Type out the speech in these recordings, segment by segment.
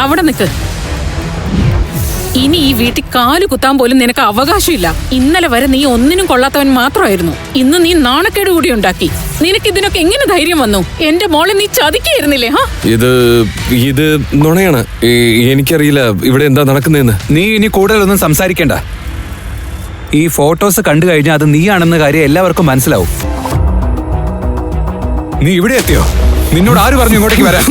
അവിടെ നിൽക്ക്. ഇനി ഈ വീട്ടിൽ കാലു കുത്താൻ പോലും നിനക്ക് അവകാശമില്ല. ഇന്നലെ വരെ നീ ഒന്നിനും കൊള്ളാത്തവൻ മാത്രമായിരുന്നു. ഇന്ന് നീ നാണക്കേട് കൂടി ഉണ്ടാക്കി. നിനക്ക് ഇതിനൊക്കെ എങ്ങനെ ധൈര്യം വന്നു? എന്റെ മോളെ നീ ചതിക്കായിരുന്നില്ലേ? ഇത് നുണയാണ്. എനിക്കറിയില്ല ഇവിടെ എന്താ നടക്കുന്നതെന്ന്. നീ ഇനി കൂടുതലൊന്നും സംസാരിക്കണ്ട. ഈ ഫോട്ടോസ് കണ്ടു കഴിഞ്ഞാൽ അത് നീയാണെന്ന കാര്യം എല്ലാവർക്കും മനസ്സിലാവും. നീ ഇവിടെ എത്തിയോ? നിന്നോട് ആര് പറഞ്ഞു ഇങ്ങോട്ടേക്ക് വരാൻ?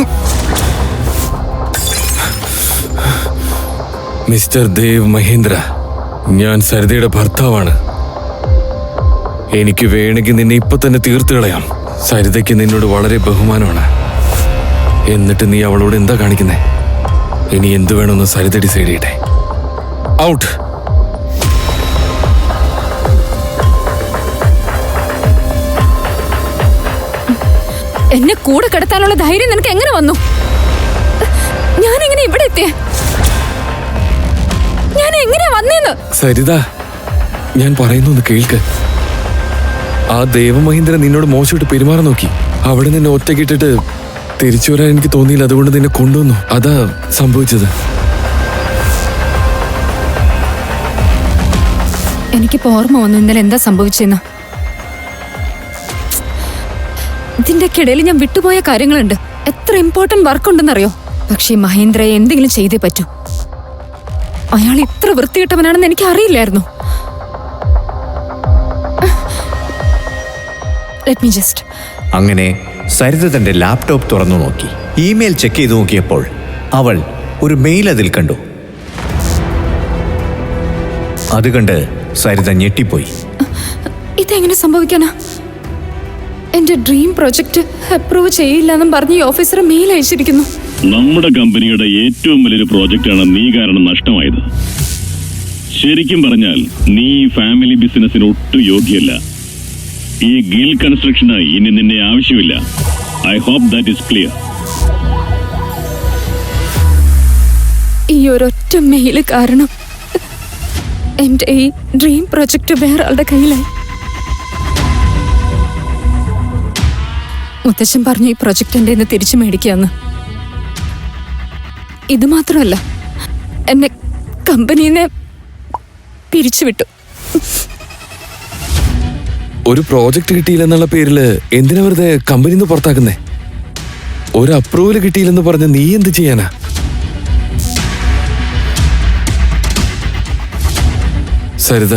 മിസ്റ്റർ ദേവ് മഹേന്ദ്ര, ഞാൻ സരിതയുടെ ഭർത്താവാണ്. എനിക്ക് വേണമെങ്കിൽ നിന്നെ ഇപ്പൊ തന്നെ തീർത്തു കളയാം. സരിതയ്ക്ക് നിന്നോട് വളരെ ബഹുമാനമാണ്. എന്നിട്ട് നീ അവളോട് എന്താ കാണിക്കുന്നേ? ഇനി എന്ത് വേണമെന്ന് സരിത ഡിസൈഡ് ചെയ്യട്ടെ. ഔട്ട്. എന്നെ കൂടെ കിടത്താനുള്ള ധൈര്യം നിനക്ക് എങ്ങനെ വന്നു? ഞാൻ എങ്ങനെ ഇവിടെ എത്തിയ? ഞാൻ എങ്ങനെ വന്നേന്ന്? സരിത, ഞാൻ പറയുന്നൊന്ന് കേൾക്ക്. ആ ദേവമഹേന്ദ്രൻ നിന്നോട് മോശമായിട്ട് പെരുമാറാൻ നോക്കി. അവിടെ നിന്നെ ഒറ്റക്കിട്ടിട്ട് തിരിച്ചു വരാൻ എനിക്ക് തോന്നിയില്ല. അതുകൊണ്ട് നിന്നെ കൊണ്ടുവന്നു. അതാ സംഭവിച്ചത്. എനിക്കിപ്പോ ഓർമ്മ വന്നു ഇന്നലെ എന്താ സംഭവിച്ചെന്ന്. ഇതിന്റെ ഇടയിൽ ഞാൻ വിട്ടുപോയ കാര്യങ്ങളുണ്ട്. എത്ര ഇമ്പോർട്ടന്റ് വർക്ക് ഉണ്ടെന്നറിയോ? പക്ഷേ മഹേന്ദ്രയെ എന്തെങ്കിലും ചെയ്തേ പറ്റൂ. അയാൾ ഇത്ര വൃത്തികെട്ടവനാണെന്ന് എനിക്ക് അറിയില്ലായിരുന്നു. Let me just. അങ്ങനെ സരിത തന്റെ ലാപ്ടോപ്പ് തുറന്നു നോക്കി. ഇമെയിൽ ചെക്ക് ചെയ്ത് നോക്കിയപ്പോൾ അവൾ ഒരു മെയിൽ അതിൽ കണ്ടു. അത് കണ്ട് സരിത ഞെട്ടിപ്പോയി. ഇതെങ്ങനെ സംഭവിക്കാനാ? എന്റെ ഡ്രീം പ്രൊജക്ട് അപ്രൂവ് ചെയ്യില്ലെന്നും പറഞ്ഞ് ഈ ഓഫീസർ മെയിൽ അയച്ചിരിക്കുന്നു. നമ്മുടെ കമ്പനിയുടെ ഏറ്റവും വലിയൊരു പ്രോജക്റ്റാണ് നീ കാരണം നഷ്ടമായത്. ശരിക്കും പറഞ്ഞാൽ നീ ഫാമിലി ബിസിനസിന് ഒട്ടും യോഗ്യല്ല. ഈ ഗിൽ കൺസ്ട്രക്ഷന് ഇനി നിന്നെ ആവശ്യമില്ല. I hope that is clear. ഈ ഒരൊറ്റ മെയില് കാരണം എന്റെ ഈ ഡ്രീം പ്രൊജക്ട് വേറെ ആളുടെ കയ്യിലായി. മുത്തശ്ശൻ പറഞ്ഞു ഈ പ്രൊജക്ട് എന്റെ ഇന്ന് തിരിച്ചു മേടിക്കാന്ന്. ഇത് മാത്രമല്ല, എന്നെ കമ്പനിന്ന് പിരിച്ചുവിട്ടു. ഒരു പ്രോജക്റ്റ് കിട്ടിയില്ലെന്നുള്ള പേരില് എന്തിനാ വെറുതെ കമ്പനിന്ന് പുറത്താക്കുന്നേ? ഒരു അപ്രൂവൽ കിട്ടിയില്ലെന്ന് പറഞ്ഞ് നീ എന്ത് ചെയ്യാനാ? സരിത,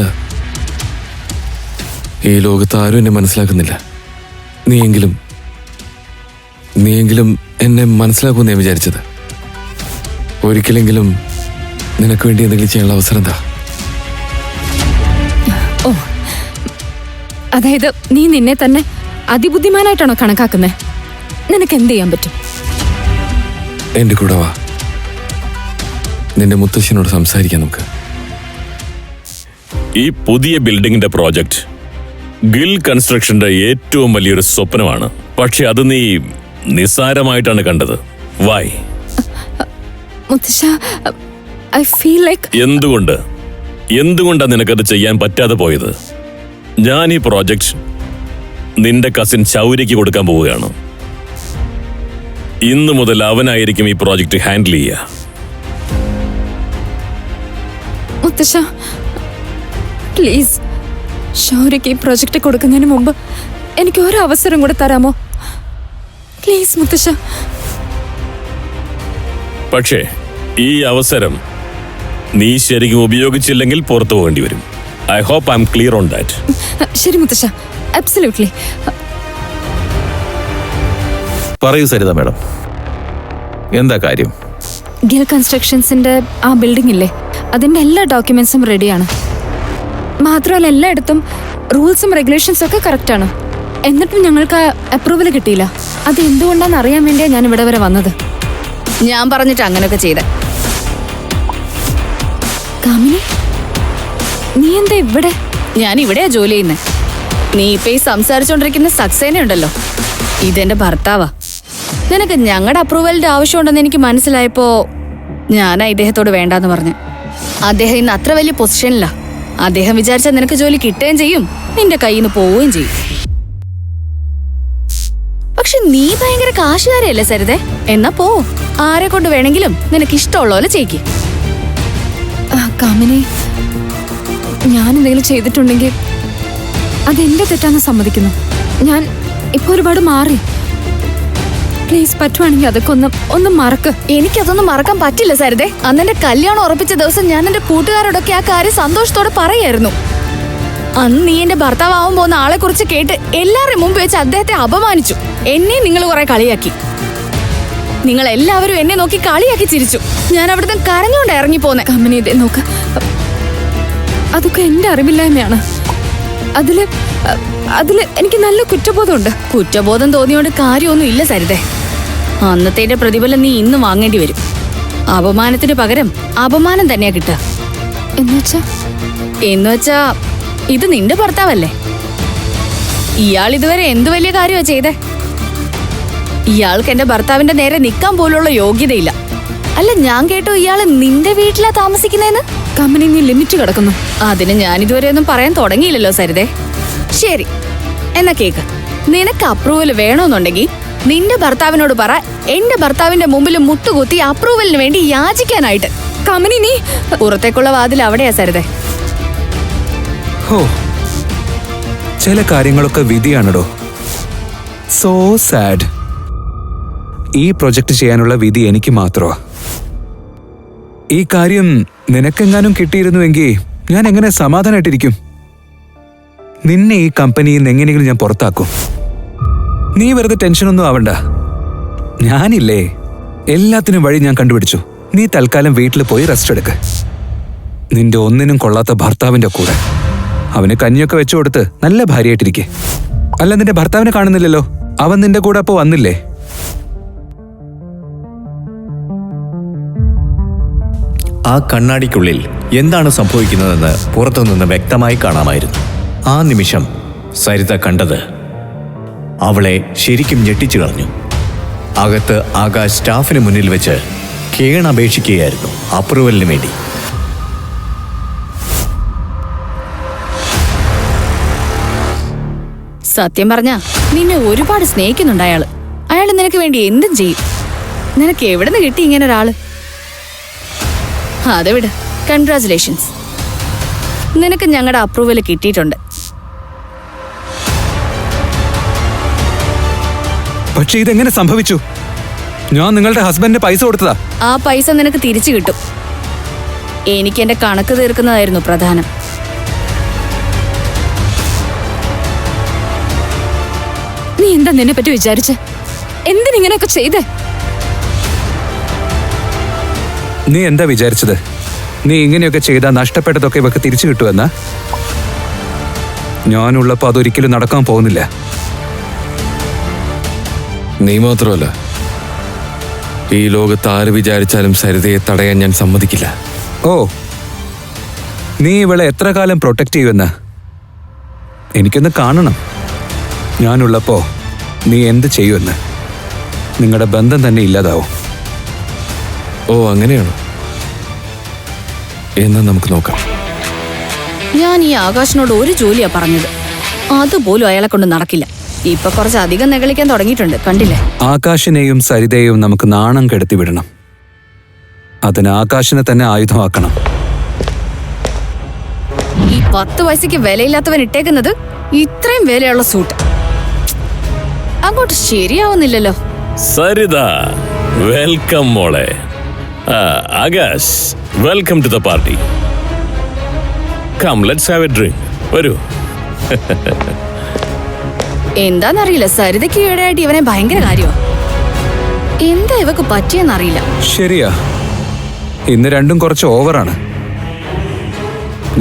ഈ ലോകത്ത് ആരും എന്നെ മനസ്സിലാക്കുന്നില്ല. നീയെങ്കിലും എന്നെ മനസ്സിലാക്കുമെന്ന് ഞാൻ വിചാരിച്ചത്. ഒരിക്കലെങ്കിലും നിനക്ക് വേണ്ടി എന്തെങ്കിലും ചെയ്യാനുള്ള അവസരം എന്താ? ഓ, അതായത് നീ നിന്നെ തന്നെ അതിബുദ്ധിമാനായിട്ടാണോ കണക്കാക്കുന്നേ? നിനക്ക് എന്ത് ചെയ്യാൻ പറ്റും? എന്റെ കൂടെ വാ. നിന്റെ മുത്തശ്ശനോട് സംസാരിക്കാം നമുക്ക്. ഈ പുതിയ ബിൽഡിംഗിന്റെ പ്രോജക്റ്റ് ഗിൽ കൺസ്ട്രക്ഷന്റെ ഏറ്റവും വലിയൊരു സ്വപ്നമാണ്. പക്ഷെ അത് നീ നിസ്സാരമായിട്ടാണ് കണ്ടത്. വൈ? മുത്തശ്ശ, ഐ ഫീൽ ലൈക്ക്. എന്തുകൊണ്ടാണ് നിനക്കത് ചെയ്യാൻ പറ്റാതെ പോയത്? ഞാൻ ഈ പ്രോജക്റ്റ് നിന്റെ കസിൻ ശൗര്യക്ക് കൊടുക്കാൻ പോവുകയാണ്. ഇന്നു മുതൽ അവനായിരിക്കും ഈ പ്രോജക്റ്റ് ഹാൻഡിൽ ചെയ്യുക. മുത്തശ്ശ, പ്ലീസ്, ശൗര്യക്ക് ഈ പ്രൊജക്ട് കൊടുക്കുന്നതിന് മുമ്പ് എനിക്ക് ഒരു അവസരം കൂടെ തരാമോ? പ്ലീസ് മുത്തശ്ശ. പക്ഷേ ഈ അവസരം നീ ശരിക്കും ഉപയോഗിച്ചില്ലെങ്കിൽ പുറത്തു പോകേണ്ടി വരും. I hope I am clear on that. ശരി മുത്തശ്ശ, അബ്സല്യൂട്ട്ലി. പറയൂ സരിത മാഡം, എന്താ കാര്യം? ഗിൽ കൺസ്ട്രക്ഷൻസിന്റെ ആ ബിൽഡിംഗ് ഇല്ലേ, അതിന്റെ എല്ലാ ഡോക്യുമെന്റ്സും റെഡിയാണ്. മാത്രമല്ല എല്ലായിടത്തും റൂൾസും റെഗുലേഷൻസും ഒക്കെ കറക്റ്റാണ്. എന്നിട്ടും ഞങ്ങൾക്ക് അപ്രൂവൽ കിട്ടിയില്ല. അത് എന്തുകൊണ്ടാണെന്ന് അറിയാൻ വേണ്ടിയാണ് ഞാൻ ഇവിടെ വരെ വന്നത്. ഞാൻ പറഞ്ഞിട്ട് അങ്ങനെയൊക്കെ ചെയ്ത. കാമിനി, നീ എന്താ ഇവിടെ? ഞാൻ ഇവിടെയാ ജോലി ചെയ്യുന്നത്. നീ ഇപ്പൊ ഈ സംസാരിച്ചോണ്ടിരിക്കുന്ന സക്സേന ഉണ്ടല്ലോ, ഇതെന്റെ ഭർത്താവാ. നിനക്ക് ഞങ്ങളുടെ അപ്രൂവലിന്റെ ആവശ്യമുണ്ടെന്ന് എനിക്ക് മനസ്സിലായപ്പോ ഞാനാ ഇദ്ദേഹത്തോട് വേണ്ടാന്ന് പറഞ്ഞു. അദ്ദേഹം ഇന്ന് അത്ര വലിയ പൊസിഷനില്ല. അദ്ദേഹം വിചാരിച്ചാൽ നിനക്ക് ജോലി കിട്ടുകയും ചെയ്യും, നിന്റെ കയ്യിൽ നിന്ന് പോവുകയും ചെയ്യും. പക്ഷെ നീ ഭയങ്കര കാശുകാരല്ലേ സരിതേ? എന്നാ പോ, ആരെ കൊണ്ട് വേണമെങ്കിലും നിനക്ക് ഇഷ്ടമുള്ള പോലെ ചെയ്യിക്ക്. കാമിനി, ഞാൻ എന്തെങ്കിലും ചെയ്തിട്ടുണ്ടെങ്കിൽ അതെന്റെ തെറ്റാന്ന് സമ്മതിക്കുന്നു. ഞാൻ ഇപ്പൊ ഒരുപാട് മാറി. പ്ലീസ്, പറ്റുവാണെങ്കിൽ അതൊക്കെ ഒന്ന് മറക്ക്. എനിക്കതൊന്നും മറക്കാൻ പറ്റില്ല സരിതേ. അന്നെന്റെ കല്യാണം ഉറപ്പിച്ച ദിവസം ഞാൻ എന്റെ കൂട്ടുകാരോടൊക്കെ ആ കാര്യം സന്തോഷത്തോടെ പറയായിരുന്നു. അന്ന് നീ എന്റെ ഭർത്താവാവാൻ പോകുന്ന ആളെ കുറിച്ച് കേട്ട് എല്ലാവരും മുമ്പ് വെച്ച് അദ്ദേഹത്തെ അപമാനിച്ചു. എന്നെ നിങ്ങൾ കുറെ കളിയാക്കി. നിങ്ങൾ എല്ലാവരും എന്നെ നോക്കി കളിയാക്കി ചിരിച്ചു. ഞാൻ അവിടുന്ന് കരഞ്ഞുകൊണ്ട് ഇറങ്ങിപ്പോന്നെ. കാമിനി, ഇതേ നോക്ക്, അതൊക്കെ എന്റെ അറിവില്ലായ്മയാണ്. അതില് എനിക്ക് നല്ല കുറ്റബോധമുണ്ട്. കുറ്റബോധം തോന്നിയോണ്ട് കാര്യമൊന്നും ഇല്ല സരിതേ. അന്നത്തെ പ്രതിഫലം നീ ഇന്ന് വാങ്ങേണ്ടി വരും. അപമാനത്തിന് പകരം അപമാനം തന്നെയാ കിട്ടുക. എന്നുവെച്ചാ ഇത് നിന്റെ ഭർത്താവല്ലേ? ഇയാൾ ഇതുവരെ എന്തു വലിയ കാര്യമാ ചെയ്തേ? ഇയാൾക്ക് എന്റെ ഭർത്താവിന്റെ നേരെ നിൽക്കാൻ പോലുള്ള യോഗ്യതയില്ല. അല്ല, ഞാൻ കേട്ടു ഇയാള് നിന്റെ വീട്ടിലാ താമസിക്കുന്നേന്ന്. കമ്പനി, നീ ലിമിറ്റ് കിടക്കുന്നു. അതിന് ഞാൻ ഇതുവരെ ഒന്നും പറയാൻ തുടങ്ങിയില്ലല്ലോ സരിതേ. ശരി, എന്നാ കേക്ക്. നിനക്ക് അപ്രൂവൽ വേണമെന്നുണ്ടെങ്കിൽ നിന്റെ ഭർത്താവിനോട് പറ, എന്റെ ഭർത്താവിന്റെ മുമ്പിൽ മുട്ടുകുത്തി അപ്രൂവലിന് വേണ്ടി യാചിക്കാനായിട്ട്. കമ്പനി, നീ പുറത്തേക്കുള്ള വാതിൽ അവിടെയാ സരിതേ. ഹോ, ചില കാര്യങ്ങളൊക്കെ വിധിയാണടോ. So sad. ഈ പ്രൊജക്ട് ചെയ്യാനുള്ള വിധി എനിക്ക് മാത്രമാ. ഈ കാര്യം നിനക്കെങ്ങാനും കിട്ടിയിരുന്നുവെങ്കിൽ ഞാൻ എങ്ങനെ സമാധാനമായിട്ടിരിക്കും? നിന്നെ ഈ കമ്പനിയിൽ നിന്ന് എങ്ങനെയെങ്കിലും ഞാൻ പുറത്താക്കും. നീ വെറുതെ ടെൻഷനൊന്നും ആവണ്ട. ഞാനില്ലേ, എല്ലാത്തിനും വഴി ഞാൻ കണ്ടുപിടിച്ചു. നീ തൽക്കാലം വീട്ടിൽ പോയി റെസ്റ്റ് എടുക്ക്. നിന്റെ ഒന്നിനും കൊള്ളാത്ത ഭർത്താവിന്റെ കൂടെ. അവന് കഞ്ഞിയൊക്കെ വെച്ചു കൊടുത്ത് നല്ല ഭാര്യയായിട്ടിരിക്കെ. അല്ല, നിന്റെ ഭർത്താവിനെ കാണുന്നില്ലല്ലോ. അവൻ നിന്റെ കൂടെ അപ്പോ വന്നില്ലേ? ആ കണ്ണാടിക്കുള്ളിൽ എന്താണ് സംഭവിക്കുന്നതെന്ന് പുറത്തുനിന്ന് വ്യക്തമായി കാണാമായിരുന്നു. ആ നിമിഷം സരിത കണ്ടത് അവളെ ശരിക്കും ഞെട്ടിച്ചു കളഞ്ഞു. അകത്ത് ആകാശ് സ്റ്റാഫിന് മുന്നിൽ വെച്ച് കേണപേക്ഷിക്കുകയായിരുന്നു അപ്രൂവലിന് വേണ്ടി. സത്യം പറഞ്ഞാ നിന്നെ ഒരുപാട് സ്നേഹിക്കുന്നുണ്ട് അയാള്. അയാൾ നിനക്ക് വേണ്ടി എന്തും ചെയ്യും. നിനക്ക് എവിടെ നിന്ന് കിട്ടി ഇങ്ങനെ ഒരാള്? അത് വിട്. കൺഗ്രാചുലേഷൻസ്, നിനക്ക് ഞങ്ങളുടെ അപ്രൂവൽ കിട്ടിയിട്ടുണ്ട്. പക്ഷെ ഇതെങ്ങനെ സംഭവിച്ചു? ഞാൻ നിങ്ങളുടെ ഹസ്ബൻഡിന് പൈസ കൊടുത്തതാ. ആ പൈസ നിനക്ക് തിരിച്ചു കിട്ടും. എനിക്ക് എന്റെ കണക്ക് തീർക്കുന്നതായിരുന്നു പ്രധാനം. നീ എന്താ നിന്നെ പറ്റി വിചാരിച്ച്? എന്തിനിങ്ങനെയൊക്കെ ചെയ്തേ? നീ എന്താ വിചാരിച്ചത്? നീ ഇങ്ങനെയൊക്കെ ചെയ്താൽ നഷ്ടപ്പെട്ടതൊക്കെ ഇവക്ക് തിരിച്ചു കിട്ടുമെന്നാ? ഞാനുള്ളപ്പോ അതൊരിക്കലും നടക്കാൻ പോകുന്നില്ല. നീ മാത്രമല്ല, ഈ ലോകത്ത് ആര് വിചാരിച്ചാലും സരിതയെ തടയാൻ ഞാൻ സമ്മതിക്കില്ല. ഓ, നീ ഇവളെ എത്ര കാലം പ്രൊട്ടക്ട് ചെയ്യുമെന്ന് എനിക്കൊന്ന് കാണണം. ഞാനുള്ളപ്പോ നീ എന്ത് ചെയ്യുമെന്ന്. നിങ്ങളുടെ ബന്ധം തന്നെ ഇല്ലാതാവും. ഓ, അങ്ങനെയാണോ? എന്നാ നമുക്ക് നോക്കാം. ഞാൻ ഈ ആകാശിനോട് ഒരു ജോലിയാ പറഞ്ഞത്. അതുപോലും അയാളെ കൊണ്ട് നടക്കില്ല. ഇപ്പൊ കുറച്ചധികം നെകളിക്കാൻ തുടങ്ങിയിട്ടുണ്ട്, കണ്ടില്ലേ? ആകാശിനെയും സരിതയെയും നമുക്ക് നാണം കെടുത്തി വിടണം. അതിന് ആകാശിനെ തന്നെ ആയുധമാക്കണം. ഈ 10 പൈസയ്ക്ക് വിലയില്ലാത്തവൻ ഇട്ടേക്കുന്നത് ഇത്രയും വിലയുള്ള സൂട്ട് അങ്ങോട്ട് ശരിയാവുന്നില്ലല്ലോ. സരിത, വെൽക്കം മോളെ. Akash, welcome to the party. Come, let's have a drink. വരൂ. എന്താന്നറിയില്ല, സരിതയ്ക്ക് ഈയിടെയായിട്ട് ഇവനെ ഭയങ്കര കാര്യമാണ്. എന്താ ഇവക്ക് പറ്റിയെന്നറിയില്ല. ശരിയാ, ഇന്ന് രണ്ടും കുറച്ച് ഓവറാണ്.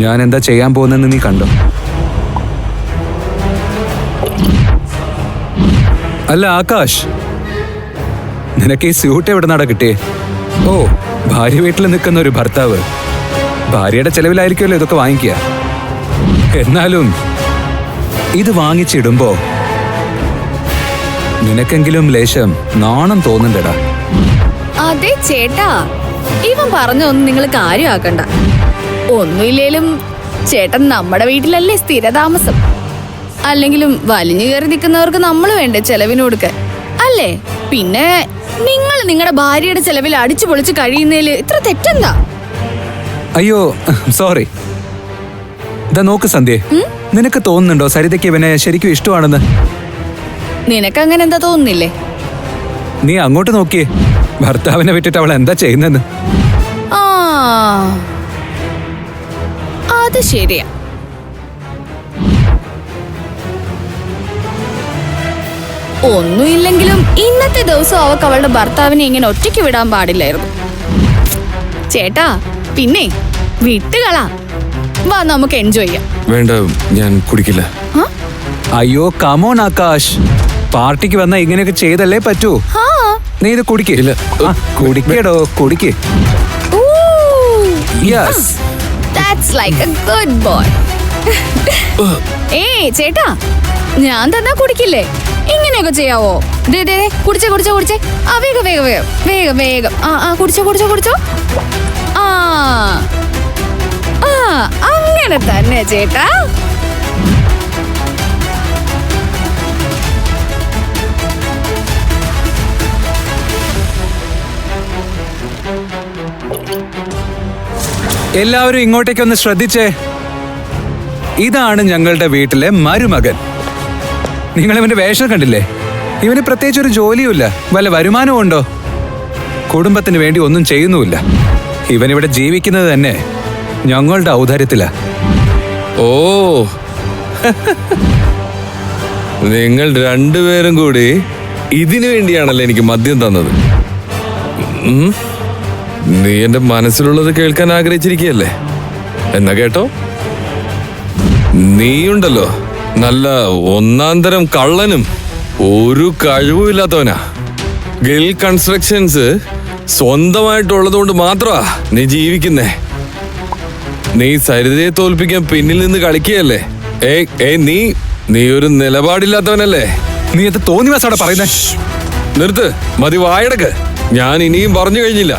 ഞാൻ എന്താ ചെയ്യാൻ പോകുന്നെന്ന് നീ കണ്ടോ? അല്ല ആകാശ്, നിനക്ക് ഈ സ്യൂട്ട് എവിടെ നടാ കിട്ടിയേ? ഓ, ഭാര്യ വീട്ടിൽ നിൽക്കുന്ന ഒരു ഭർത്താവ് ഭാര്യയുടെ ചെലവിലായിരിക്കുമല്ലോ ഇതൊക്കെ വാങ്ങിക്കുക. എന്നാലും ഇത് വാങ്ങിച്ചിടുമ്പോ നിനക്കെങ്കിലും ലേശം നാണം തോന്നുന്നുണ്ടടാ. അതെ ചേട്ടാ, ഇവൻ പറഞ്ഞൊന്നും നിങ്ങൾ കാര്യമാക്കണ്ട. ഒന്നുമില്ലേലും ചേട്ടൻ നമ്മുടെ വീട്ടിലല്ലേ സ്ഥിരതാമസം. അല്ലെങ്കിലും വലിഞ്ഞു കയറി നിൽക്കുന്നവർക്ക് നമ്മൾ വേണ്ടേ ചെലവിന് കൊടുക്കാൻ? അല്ലേ? പിന്നെ നിങ്ങൾ നിങ്ങളുടെ ഭാര്യയുടെ ചെലവിൽ അടിച്ചു പൊളിച്ച് കഴിയുന്നതിൽ ഇത്ര തെറ്റെന്താ? അയ്യോ സോറി. ഇതാ നോക്ക് സന്ധ്യ, നിനക്ക് തോന്നുന്നുണ്ടോ സരിതയ്ക്ക് ഇവനെ ശരിക്കും ഇഷ്ടമാണെന്ന്? നിനക്ക് അങ്ങനെ എന്താ തോന്നുന്നില്ലേ? നീ അങ്ങോട്ട് നോക്കിയേ, ഭർത്താവിനെ വിട്ടിട്ട് അവൾ എന്താ ചെയ്യുന്നെന്ന്. ആ, അത് ശരിയാ. ഒന്നുമില്ലെങ്കിലും ഇന്നത്തെ ദിവസം അവൾക്ക് അവളുടെ ഭർത്താവിനെ ഇങ്ങനെ ഒറ്റയ്ക്ക് വിടാൻ പാടില്ലായിരുന്നു. ചേട്ടാ, പിന്നെ വിട്ടുകളാ, വാ നമുക്ക് എൻജോയ് ചെയ്യാം. വേണ്ട, ഞാൻ കുടിക്കില്ല. അയ്യോ കമോൺ ആകാശ്, പാർട്ടിക്ക് വന്നാ ഇങ്ങനെയൊക്കെ ചെയ്തല്ലേ പറ്റൂ. നീ ഇത് കുടിക്കില്ല. കുടിക്കടോ, കുടിക്ക്. Yes, that's like A good boy. ഏയ് ചേട്ടാ, ഞാൻ തന്നാ കുടിക്കില്ലേ? ഇങ്ങനെയൊക്കെ ചെയ്യാവോ? ദേ ദേ കുടിച്ചേ കുടിച്ചേ കുടിച്ചേ. ആ വേഗം വേഗം വേഗം വേഗം വേഗം. ആ കുടിച്ചോ കുടിച്ചോ കുടിച്ചോ. ആ ആ അങ്ങനെ തന്നെ ചേട്ടാ. എല്ലാവരും ഇങ്ങോട്ടേക്കൊന്ന് ശ്രദ്ധിച്ചേ. ഇതാണ് ഞങ്ങളുടെ വീട്ടിലെ മരുമകൻ. നിങ്ങൾ ഇവന്റെ വേഷം കണ്ടില്ലേ? ഇവന് പ്രത്യേകിച്ച് ഒരു ജോലിയുമില്ല, വല്ല വരുമാനവും ഉണ്ടോ? കുടുംബത്തിന് വേണ്ടി ഒന്നും ചെയ്യുന്നുമില്ല. ഇവനിവിടെ ജീവിക്കുന്നത് തന്നെ ഞങ്ങളുടെ ഔദാര്യത്തിലാ. ഓ, നിങ്ങൾ രണ്ടുപേരും കൂടി ഇതിനു വേണ്ടിയാണല്ലോ എനിക്ക് മദ്യം തന്നത്. നീ എന്റെ മനസ്സിലുള്ളത് കേൾക്കാൻ ആഗ്രഹിച്ചിരിക്കുകയല്ലേ? എന്നാ കേട്ടോ. നീയുണ്ടല്ലോ നല്ല ഒന്നാം തരം കള്ളനും ഒരു കഴിവുമില്ലാത്തവനാ. ഗിൽ കൺസ്ട്രക്ഷൻസ് സ്വന്തമായിട്ടുള്ളത് കൊണ്ട് മാത്രമാ നീ ജീവിക്കുന്നേ. നീ സരിതയെ തോൽപ്പിക്കാൻ പിന്നിൽ നിന്ന് കളിക്കുകയല്ലേ? നീ ഒരു നിലപാടില്ലാത്തവനല്ലേ? നീ അത് തോന്നിവാസോടെ പറയുന്നേ. നിർത്ത്, മതി, വായടക്ക്. ഞാൻ ഇനിയും പറഞ്ഞു കഴിഞ്ഞില്ല.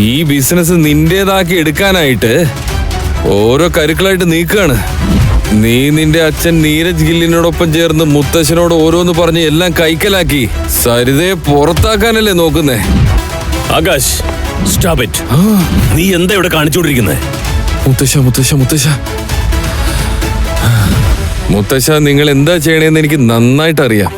ഈ ബിസിനസ് നിന്റേതാക്കി എടുക്കാനായിട്ട് ഓരോ കരുക്കളായിട്ട് നീക്കുകയാണ്. നീ നിന്റെ അച്ഛൻ നീരജ് ഗില്ലിനോടൊപ്പം ചേർന്ന് മുത്തശ്ശനോട് ഓരോന്ന് പറഞ്ഞ് എല്ലാം കൈക്കലാക്കി സരിതയെ പുറത്താക്കാനല്ലേ നോക്കുന്നേ? Akash, stop it. നീ എന്താ ഇവിടെ കാണിച്ചുകൊണ്ടിരിക്കുന്നത്? മുത്തശ്ശ മുത്തശ്ശ മുത്തശ്ശ മുത്തശ്ശ, നിങ്ങൾ എന്താ ചെയ്യണേന്ന് എനിക്ക് നന്നായിട്ട് അറിയാം.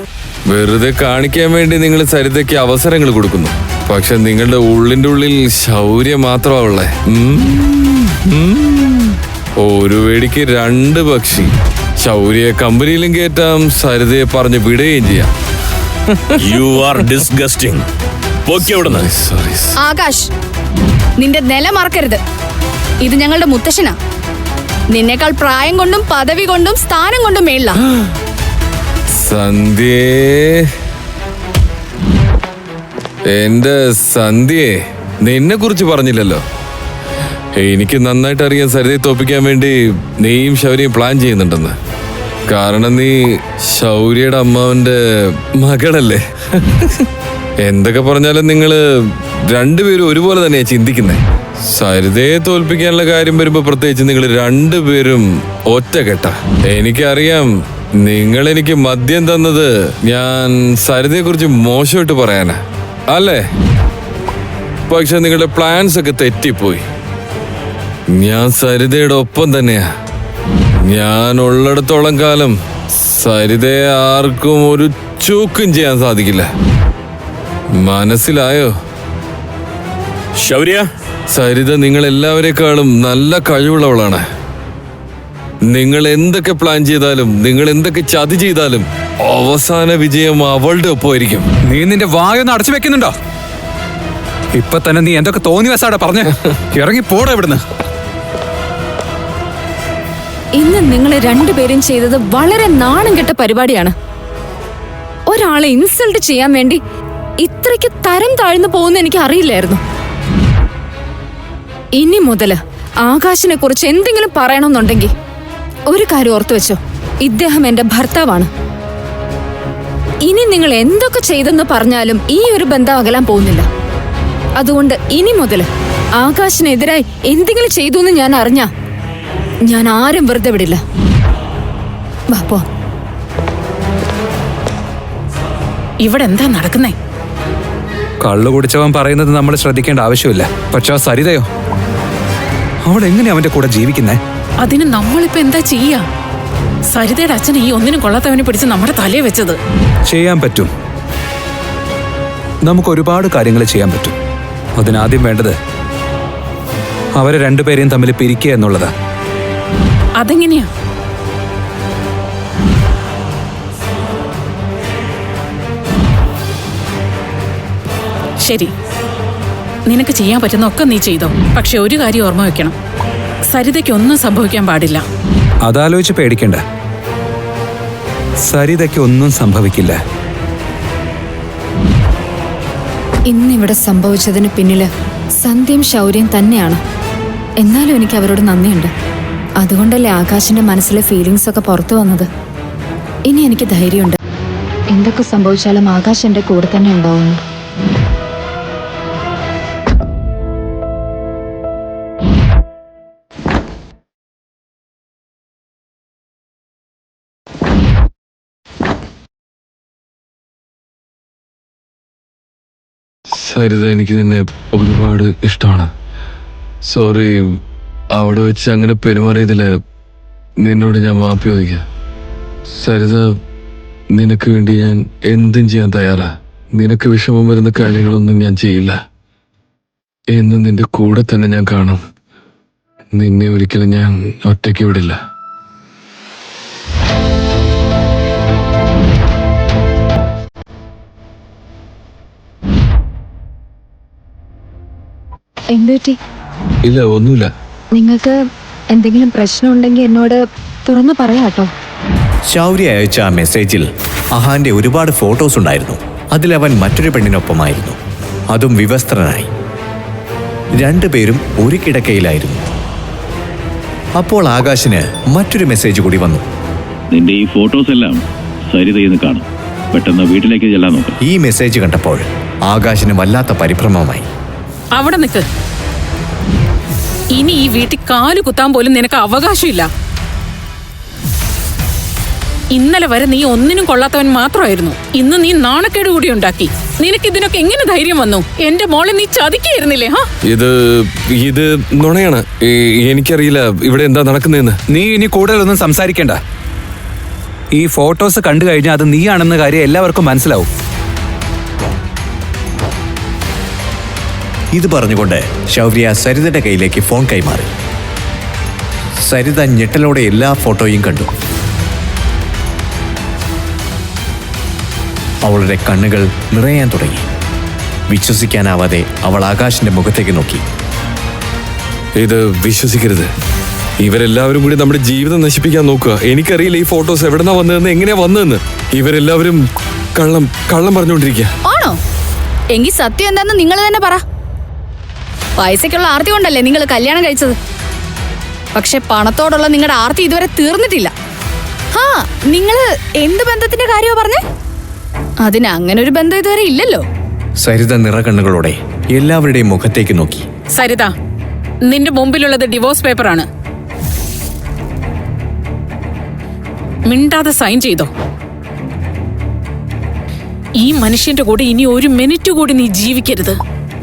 വെറുതെ കാണിക്കാൻ വേണ്ടി നിങ്ങൾ സരിതയ്ക്ക് അവസരങ്ങൾ കൊടുക്കുന്നു. പക്ഷെ നിങ്ങളുടെ ഉള്ളിന്റെ ഉള്ളിൽ ശൗര്യം മാത്രമാ ഉള്ളേ. ഒരു വെടിക്ക് രണ്ട് പക്ഷി. ശൗര്യ കമ്പനിയിലും കയറ്റാം, സരിതയെ പറഞ്ഞ് വിടുകയും ചെയ്യാം. You are disgusting. ആകാശ്, നിന്റെ നില മറക്കരുത്. ഇത് ഞങ്ങളുടെ മുത്തശ്ശനാ. നിന്നേക്കാൾ പ്രായം കൊണ്ടും പദവി കൊണ്ടും സ്ഥാനം കൊണ്ടും മേളില. സന്ധ്യേ, എന്റെ സന്ധ്യേ, നിന്നെ കുറിച്ച് പറഞ്ഞില്ലല്ലോ. എനിക്ക് നന്നായിട്ട് അറിയാം സരിതയെ തോപ്പിക്കാൻ വേണ്ടി നീയും ശൗര്യയും പ്ലാൻ ചെയ്യുന്നുണ്ടെന്ന്. കാരണം നീ ശൗര്യയുടെ അമ്മാവന്റെ മകളല്ലേ. എന്തൊക്കെ പറഞ്ഞാലും നിങ്ങള് രണ്ടുപേരും ഒരുപോലെ തന്നെയാ ചിന്തിക്കുന്നേ. സരിതയെ തോൽപ്പിക്കാനുള്ള കാര്യം വരുമ്പോ പ്രത്യേകിച്ച് നിങ്ങൾ രണ്ടുപേരും ഒറ്റക്കെട്ടാ. എനിക്കറിയാം നിങ്ങൾ എനിക്ക് മദ്യം തന്നത് ഞാൻ സരിതയെ കുറിച്ച് മോശമായിട്ട് പറയാനാ അല്ലേ? പക്ഷെ നിങ്ങളുടെ പ്ലാൻസ് ഒക്കെ തെറ്റിപ്പോയി. ഞാൻ സരിതയുടെ ഒപ്പം തന്നെയാ. ഞാൻ ഉള്ളിടത്തോളം കാലം സരിതയെ ആർക്കും ഒരു ചൂക്കും ചെയ്യാൻ സാധിക്കില്ല. മനസ്സിലായോ? ശൗര്യ, സരിത നിങ്ങൾ എല്ലാവരെക്കാളും നല്ല കഴിവുള്ളവളാണ്. നിങ്ങൾ എന്തൊക്കെ പ്ലാൻ ചെയ്താലും, നിങ്ങൾ എന്തൊക്കെ ചതി ചെയ്താലും അവസാന വിജയം അവളുടെ ഒപ്പമായിരിക്കും. നീ നിന്റെ വായൊന്ന് അടച്ചു വെക്കുന്നുണ്ടോ? ഇപ്പൊ തന്നെ നീ എന്തൊക്കെ തോന്നിവാസാടാ പറഞ്ഞ് ഇറങ്ങി പോടാ ഇവിടുന്ന്. ഇന്ന് നിങ്ങൾ രണ്ടുപേരും ചെയ്തത് വളരെ നാണം കെട്ട പരിപാടിയാണ്. ഒരാളെ ഇൻസൾട്ട് ചെയ്യാൻ വേണ്ടി ഇത്രയ്ക്ക് തരം താഴ്ന്നു പോകുന്ന എനിക്ക് അറിയില്ലായിരുന്നു. ഇനി മുതല് ആകാശിനെ കുറിച്ച് എന്തെങ്കിലും പറയണമെന്നുണ്ടെങ്കിൽ ഒരു കാര്യം ഓർത്തു വെച്ചോ, ഇദ്ദേഹം എന്റെ ഭർത്താവാണ്. ഇനി നിങ്ങൾ എന്തൊക്കെ ചെയ്തെന്ന് പറഞ്ഞാലും ഈ ഒരു ബന്ധം അകലാൻ പോകുന്നില്ല. അതുകൊണ്ട് ഇനി മുതല് ആകാശിനെതിരായി എന്തെങ്കിലും ചെയ്തു എന്ന് ഞാൻ അറിഞ്ഞ ഞാൻ ആരും വെറുതെ വിടില്ല. വാ പോ. ഇവിടെ എന്താ നടക്കുന്നേ? കള്ളു കുടിച്ചവൻ പറയുന്നത് നമ്മൾ ശ്രദ്ധിക്കേണ്ട ആവശ്യമില്ല. പക്ഷെ ആ സരിതയോ, അവൾ എങ്ങനെ അവന്റെ കൂടെ ജീവിക്കുന്നേ? അതിന് നമ്മളിപ്പോ എന്താ ചെയ്യാ? സരിതയുടെ അച്ഛൻ ഈ ഒന്നിനും കൊള്ളാത്തവനെ പിടിച്ച് നമ്മുടെ തലയെ വെച്ചത്. ചെയ്യാൻ പറ്റും. നമുക്ക് ഒരുപാട് കാര്യങ്ങൾ ചെയ്യാൻ പറ്റും. അതിനാദ്യം വേണ്ടത് അവരെ രണ്ടുപേരെയും തമ്മിൽ പിരിക്കുക എന്നുള്ളതാ. അതെങ്ങനെയാ? ശരി, നിനക്ക് ചെയ്യാൻ പറ്റുന്ന ഒക്കെ നീ ചെയ്തോ. പക്ഷെ ഒരു കാര്യം ഓർമ്മ വെക്കണം, സരിതയ്ക്ക് ഒന്നും സംഭവിക്കാൻ പാടില്ല. അതാലോചിച്ച് പേടിക്കണ്ട, സരിതയ്ക്ക് ഒന്നും സംഭവിക്കില്ല. ഇന്നിവിടെ സംഭവിച്ചതിന് പിന്നില് സന്ധ്യയും ശൗര്യം തന്നെയാണ്. എന്നാലും എനിക്ക് അവരോട് നന്ദിയുണ്ട്. അതുകൊണ്ടല്ലേ ആകാശിന്റെ മനസ്സിലെ ഫീലിങ്സ് ഒക്കെ പുറത്തു വന്നത്. ഇനി എനിക്ക് ധൈര്യമുണ്ട്. എന്തൊക്കെ സംഭവിച്ചാലും ആകാശ് എന്റെ കൂടെ തന്നെ ഉണ്ടാവുന്നു. സരിത, എനിക്ക് നിന്നെ ഒരുപാട് ഇഷ്ടമാണ്. സോറി, അവിടെ വെച്ച് അങ്ങനെ പെരുമാറിയതില് നിന്നോട് ഞാൻ മാപ്പി ചോദിക്കാം. സരിത, നിനക്ക് വേണ്ടി ഞാൻ എന്തും ചെയ്യാൻ തയ്യാറാ. നിനക്ക് വിഷമം വരുന്ന കാര്യങ്ങളൊന്നും ഞാൻ ചെയ്യില്ല. എന്നും നിന്റെ കൂടെ തന്നെ ഞാൻ കാണും. നിന്നെ ഒരിക്കലും ഞാൻ ഒറ്റയ്ക്ക് വിടില്ല. എന്തുപറ്റി? ഇല്ല, ഒന്നുമില്ല. നിങ്ങൾക്ക് എന്തെങ്കിലും പ്രശ്നമുണ്ടെങ്കിൽ എന്നോട് തുറന്നു പറയാട്ടോ. ശൗര്യ അയച്ച ആ മെസ്സേജിൽ അഹാന്റെ ഒരുപാട് ഫോട്ടോസ് ഉണ്ടായിരുന്നു. അതിലവൻ മറ്റൊരു പെണ്ണിനൊപ്പമായിരുന്നു, അതും വിവസ്ത്രനായി. രണ്ടുപേരും ഒരു കിടക്കയിലായിരുന്നു. അപ്പോൾ ആകാശിന് മറ്റൊരു മെസ്സേജ് കൂടി വന്നു. നിന്റെ ഈ ഫോട്ടോസ് എല്ലാം സരിതയെന്ന് കാണും. പെട്ടെന്ന് വീട്ടിലേക്ക് ചെല്ലാൻ നോക്കാം. ഈ മെസ്സേജ് കണ്ടപ്പോൾ ആകാശിന് വല്ലാത്ത പരിഭ്രമമായി. അവിടെ നിൽക്ക്. ഇനി ഈ വീട്ടിൽ കാലു കുത്താൻ പോലും നിനക്ക് അവകാശമില്ല. ഇന്നലെ വരെ നീ ഒന്നിനും കൊള്ളാത്തവൻ മാത്രമായിരുന്നു. ഇന്ന് നീ നാണക്കേട് കൂടി ഉണ്ടാക്കി. നിനക്ക് ഇതിനൊക്കെ എങ്ങനെ ധൈര്യം വന്നു? എന്റെ മോളെ നീ ചതിക്കായിരുന്നില്ലേ? ഇത് നുണയാണ്. എനിക്കറിയില്ല ഇവിടെ എന്താ നടക്കുന്നതെന്ന്. നീ ഇനി കൂടുതലൊന്നും സംസാരിക്കണ്ട. ഈ ഫോട്ടോസ് കണ്ടു കഴിഞ്ഞാൽ അത് നീയാണെന്ന കാര്യം എല്ലാവർക്കും മനസ്സിലാവും. ഇത് പറഞ്ഞുകൊണ്ട് ശൗര്യ സരിതയുടെ കയ്യിലേക്ക് ഫോൺ കൈമാറി. സരിത ഞെട്ടലോടെ എല്ലാ ഫോട്ടോയും കണ്ടു. അവളുടെ കണ്ണുകൾ നിറയാൻ തുടങ്ങി. വിശ്വസിക്കാനാവാതെ അവൾ ആകാശിന്റെ മുഖത്തേക്ക് നോക്കി. ഇത് വിശ്വസിക്കരുത്. ഇവരെല്ലാവരും കൂടി നമ്മുടെ ജീവിതം നശിപ്പിക്കാൻ നോക്കുക. എനിക്കറിയില്ല ഈ ഫോട്ടോസ് എവിടെന്നാ വന്നതെന്ന്, എങ്ങനെയാ വന്നതെന്ന്. ഇവരെല്ലാവരും കള്ളം പറഞ്ഞുകൊണ്ടിരിക്കുക. ആണോ? എങ്കിൽ സത്യം എന്താന്ന് നിങ്ങൾ തന്നെ പറ. പൈസക്കുള്ള ആർത്തി കൊണ്ടല്ലേ നിങ്ങൾ കല്യാണം കഴിച്ചത്. പക്ഷെ പണത്തോടുള്ള നിങ്ങളുടെ ആർത്തി ഇതുവരെ തീർന്നിട്ടില്ല. നിങ്ങള് എന്ത് ബന്ധത്തിന്റെ കാര്യമാ പറഞ്ഞേ? അതിന് അങ്ങനെ ഒരു ബന്ധം ഇതുവരെ ഇല്ലല്ലോ. സരിത നിറകണ്ണുകളോടെ എല്ലാവരുടെയും മുഖത്തേക്ക് നോക്കി. സരിത, നിന്റെ മുമ്പിലുള്ളത് ഡിവോഴ്സ് പേപ്പറാണ്. മിണ്ടാതെ സൈൻ ചെയ്തോ. ഈ മനുഷ്യന്റെ കൂടെ ഇനി ഒരു മിനിറ്റ് കൂടി നീ ജീവിക്കരുത്.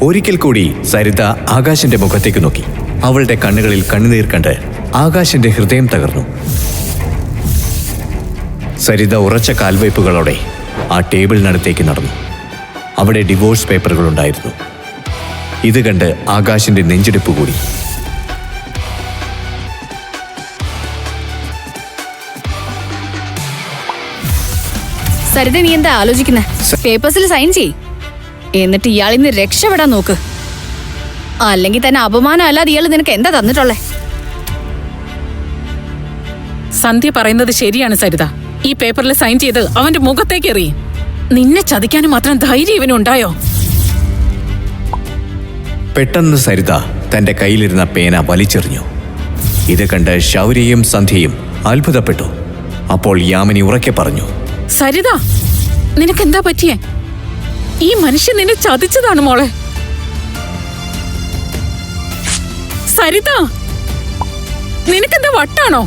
ഒരിക്കൽ കൂടി സരിത ആകാശിന്റെ മുഖത്തേക്ക് നോക്കി. അവളുടെ കണ്ണുകളിൽ കണ്ണുനീർ കണ്ട് ആകാശിന്റെ ഹൃദയം തകർന്നു. സരിത ഉറച്ച കാൽവയ്പുകളോടെ ആ ടേബിളിനടുത്തേക്ക് നടന്നു. അവിടെ ഡിവോഴ്സ് പേപ്പറുകൾ ഉണ്ടായിരുന്നു. ഇത് കണ്ട് ആകാശിന്റെ നെഞ്ചിടിപ്പ് കൂടി. സരിത, നീ എന്താ ആലോചിക്കുന്നേ? പേപ്പേഴ്സിൽ സൈൻ ചെയ്. എന്നിട്ട് ഇയാളിന്ന് രക്ഷപ്പെടാൻ നോക്ക്. അല്ലെങ്കിൽ തന്നെ അപമാനം അല്ലാതെ ഇയാൾ നിനക്ക് എന്താ തന്നിട്ടുള്ളേ? സന്ധ്യ പറയുന്നത് ശരിയാണ് സരിത. ഈ പേപ്പറിൽ സൈൻ ചെയ്ത് അവന്റെ മുഖത്തേക്ക് എറിയ. നിന്നെ ചതിക്കാനും മാത്രം ധൈര്യം ഇവനുണ്ടായോ? പെട്ടെന്ന് സരിത തന്റെ കയ്യിലിരുന്ന പേന വലിച്ചെറിഞ്ഞു. ഇത് കണ്ട് ശൗര്യയും സന്ധ്യയും അത്ഭുതപ്പെട്ടു. അപ്പോൾ യാമിനി ഉറക്കെ പറഞ്ഞു, സരിത, നിനക്കെന്താ പറ്റിയേ? ഈ മനുഷ്യൻ നിന്നെ ചതിച്ചതാണ് മോളെ. സരിത, നിനക്കെന്താ വട്ടാണോ?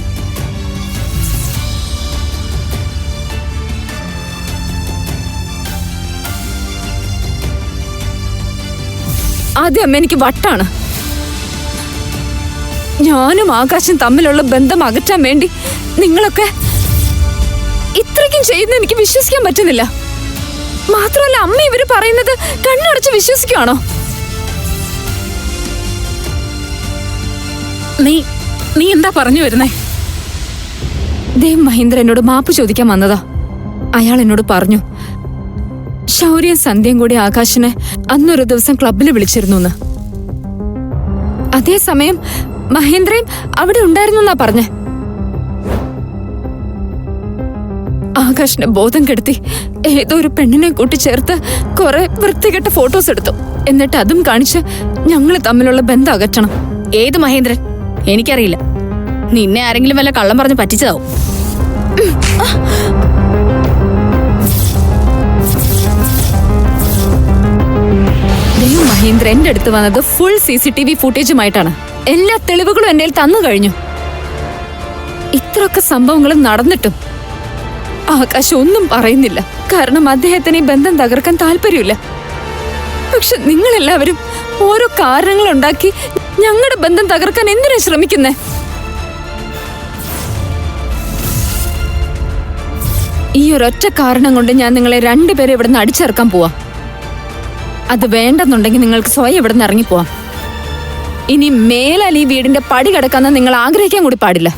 ആദ്യം അമ്മ എനിക്ക് വട്ടാണ്. ഞാനും ആകാശം തമ്മിലുള്ള ബന്ധം അകറ്റാൻ വേണ്ടി നിങ്ങളൊക്കെ ഇത്രയ്ക്കും ചെയ്യുന്ന എനിക്ക് വിശ്വസിക്കാൻ പറ്റുന്നില്ല. മാത്രമല്ല അമ്മ ഇവര് പറയുന്നത് കണ്ണടച്ച് വിശ്വസിക്കുവാണോ? നീ എന്താ പറഞ്ഞു വരുന്നേ? ദേവ് മഹേന്ദ്ര എന്നോട് മാപ്പ് ചോദിക്കാൻ വന്നതാ. അയാൾ എന്നോട് പറഞ്ഞു ശൗര്യയും സന്ധ്യയും കൂടി ആകാശിനെ അന്നൊരു ദിവസം ക്ലബിൽ വിളിച്ചിരുന്നു. അതേസമയം മഹേന്ദ്രയും അവിടെ ഉണ്ടായിരുന്നു എന്നാ പറഞ്ഞേ. ആകാശിനെ ബോധം കെടുത്തി ഏതോ ഒരു പെണ്ണിനെ കൂട്ടിച്ചേർത്ത് കുറെ വൃത്തികെട്ട ഫോട്ടോസ് എടുത്തു. എന്നിട്ട് അതും കാണിച്ച് ഞങ്ങൾ തമ്മിലുള്ള ബന്ധം അകറ്റണം. ഏത് മഹേന്ദ്രൻ? എനിക്കറിയില്ല. നിന്നെ ആരെങ്കിലും വല്ല കള്ളം പറഞ്ഞ് പറ്റിച്ചതാവും. ദേവ് മഹേന്ദ്ര എന്റെ അടുത്ത് വന്നത് ഫുൾ CCTV ഫുട്ടേജുമായിട്ടാണ്. എല്ലാ തെളിവുകളും എന്റെ തന്നു കഴിഞ്ഞു. ഇത്രയൊക്കെ സംഭവങ്ങളും നടന്നിട്ടും ആകാശ് ഒന്നും പറയുന്നില്ല. കാരണം അദ്ദേഹത്തിന് ഈ ബന്ധം തകർക്കാൻ താല്പര്യമില്ല. പക്ഷെ നിങ്ങളെല്ലാവരും ഓരോ കാരണങ്ങൾ ഉണ്ടാക്കി ഞങ്ങളുടെ ബന്ധം തകർക്കാൻ എന്തിനാ ശ്രമിക്കുന്നേ? ഈ ഒരൊറ്റ കാരണം കൊണ്ട് ഞാൻ നിങ്ങളെ രണ്ടുപേരെ ഇവിടുന്ന് അടിച്ചിറക്കാൻ പോവാ. അത് വേണ്ടെന്നുണ്ടെങ്കിൽ നിങ്ങൾക്ക് സ്വയം ഇവിടുന്ന് ഇറങ്ങിപ്പോവാം. ഇനി മേലാൽ ഈ വീടിന്റെ പടി കിടക്കാന്ന് നിങ്ങൾ ആഗ്രഹിക്കാൻ കൂടി പാടില്ല.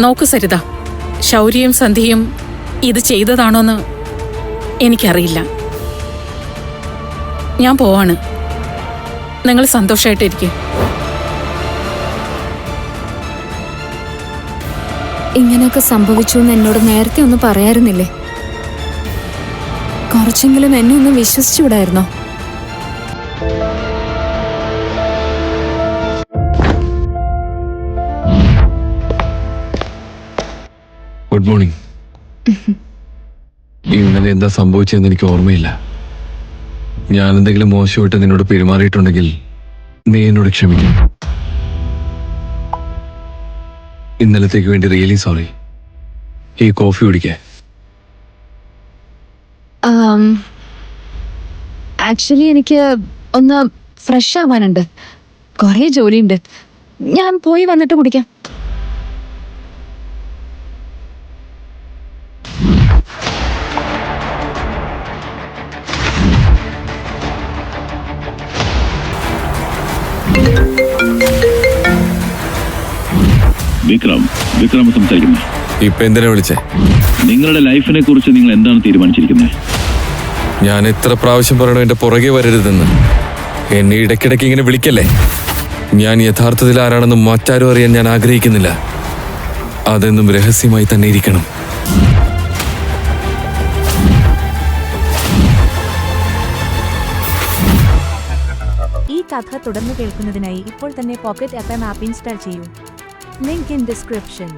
നോക്കു സരിത, ശൗര്യയും സന്ധ്യയും ഇത് ചെയ്തതാണോന്ന് എനിക്കറിയില്ല. ഞാൻ പോവാണ്. നിങ്ങൾ സന്തോഷമായിട്ടിരിക്കും. ഇങ്ങനെയൊക്കെ സംഭവിച്ചു എന്ന് എന്നോട് നേരത്തെ ഒന്ന് പറയാറുന്നില്ലേ? കുറച്ചെങ്കിലും എന്നെ ഒന്ന് വിശ്വസിച്ചുവിടായിരുന്നോ? Good morning. ഇന്നലെ എന്താ സംഭവിച്ചതെന്ന് എനിക്ക് ഓർമ്മയില്ല. ഞാൻ എന്തെങ്കിലും മോശമായിട്ട് നിന്നോട് പെരുമാറിയിട്ടുണ്ടെങ്കിൽ നീ എന്നോട് ക്ഷമിക്കണം. ഇന്നലത്തേക്ക് വേണ്ടി റിയലി സോറി. ഈ കോഫി കുടിക്കേ? ആക്ച്വലി എനിക്ക് ഒന്ന് ഫ്രഷ് ആവാനുണ്ട്. കുറേ ജോലിയുണ്ട്. ഞാൻ പോയി വന്നിട്ട് കുടിക്കാം. വിക്രം സംസാരിക്കുന്നത്. ഇപ്പൊ എന്തിനാ വിളിച്ചേ? നിങ്ങളുടെ ലൈഫിനെ കുറിച്ച് നിങ്ങൾ എന്താണ് തീരുമാനിച്ചിരിക്കുന്നത്? ഞാൻ എത്ര പ്രാവശ്യം പറയണോ എന്റെ പുറകെ വരരുതെന്ന്? എന്നെ ഇടയ്ക്കിടയ്ക്ക് ഇങ്ങനെ വിളിക്കല്ലേ. ഞാൻ യഥാർത്ഥത്തിൽ ആരാണെന്ന് മറ്റാരും അറിയാൻ ഞാൻ ആഗ്രഹിക്കുന്നില്ല. അതെന്നും രഹസ്യമായി തന്നെ ഇരിക്കണം. ഈ കഥ തുടർന്ന് കേൾക്കുന്നതിനായി ഇപ്പോൾ തന്നെ പോക്കറ്റ് FM ആപ്പ് ഇൻസ്റ്റാൾ ചെയ്യൂ. Link in description.